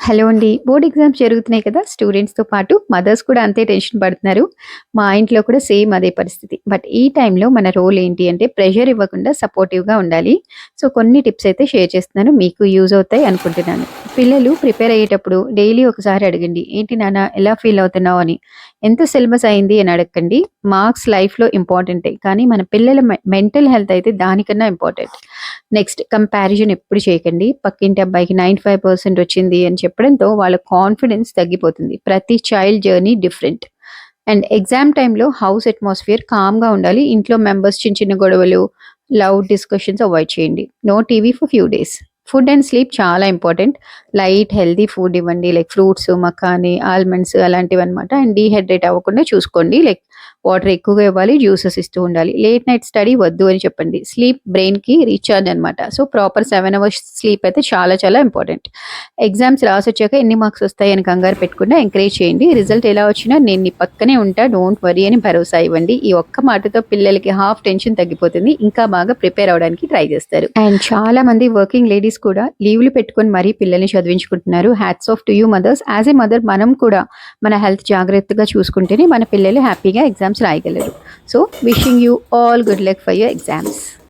Hello అండి. Board exams జరుగుతున్నాయి కదా! స్టూడెంట్స్‌తో పాటు మదర్స్ కూడా అంతే టెన్షన్ పడుతున్నారు. మా ఇంట్లో కూడా సేమ్ అదే పరిస్థితి. బట్ ఈ టైంలో మన రోల్ ఏంటి అంటే ప్రెషర్ ఇవ్వకుండా సపోర్టివ్‌గా ఉండాలి. సో, కొన్ని టిప్స్ అయితే షేర్ చేస్తున్నాను. మీకు యూజ్ అవుతాయి అనుకుంటున్నాను. పిల్లలు ప్రిపేర్ అయ్యేటప్పుడు డైలీ ఒకసారి అడగండి. "ఏంటి నాన్న ఎలా ఫీల్ అవుతున్నావు?" అని. ఎంత సిలబస్ అయింది అని అడగకండి. మార్క్స్ లైఫ్‌లో ఇంపార్టెంటే. కానీ మన పిల్లల మెంటల్ హెల్త్ అయితే దానికన్నా ఇంపార్టెంట్. నెక్స్ట్ కంపారిజన్ ఎప్పుడు చేయకండి. పక్కింటి అబ్బాయికి 95% వచ్చింది అని చెప్పడంతో వాళ్ళ కాన్ఫిడెన్స్ తగ్గిపోతుంది. ప్రతి child journey different. And exam టైమ్‌లో హౌస్ అట్మాస్ఫియర్ కామ్‌గా ఉండాలి. ఇంట్లో మెంబర్స్ చిన్న చిన్న గొడవలు, లౌడ్ డిస్కషన్స్ అవాయిడ్ చేయండి. No TV for few days. Food and sleep చాలా ఇంపార్టెంట్. లైట్ హెల్తీ ఫుడ్ ఇవ్వండి. లైక్ ఫ్రూట్స్, మకాని, ఆల్మండ్స్ అలాంటివన్నమాట. అండ్ డీహైడ్రేట్ అవ్వకుండా చూసుకోండి. లైక్ వాటర్ ఎక్కువగా ఇవ్వాలి. జ్యూసెస్ ఇస్తూ ఉండాలి. లేట్ నైట్ స్టడీ వద్దు అని చెప్పండి. స్లీప్ బ్రెయిన్‌కి రీచార్జ్ అనమాట. సో, ప్రాపర్ 7 అవర్స్ స్లీప్ అయితే చాలా చాలా ఇంపార్టెంట్. ఎగ్జామ్స్ రాసొచ్చాక ఎన్ని మార్క్స్ వస్తాయని కంగారు పెట్టకుండా ఎంకరేజ్ చేయండి. రిజల్ట్ ఎలా వచ్చినా నేను నీ పక్కనే ఉంటా. డోంట్ వర్రీ అని భరోసా ఇవ్వండి. ఈ ఒక్క మాటతో పిల్లలకి హాఫ్ టెన్షన్ తగ్గిపోతుంది. ఇంకా బాగా ప్రిపేర్ అవ్వడానికి ట్రై చేస్తారు. అండ్ చాలా మంది వర్కింగ్ లేడీస్ కూడా లీవ్‌లు పెట్టుకొని మరీ పిల్లల్ని చదివించుకుంటున్నారు. Hats off to you mothers. As a mother మనం కూడా మన హెల్త్ జాగ్రత్తగా చూసుకుంటేనే మన పిల్లలు హ్యాపీగా ఎగ్జామ్స్ రాయగలరు. So, wishing you all good luck for your exams.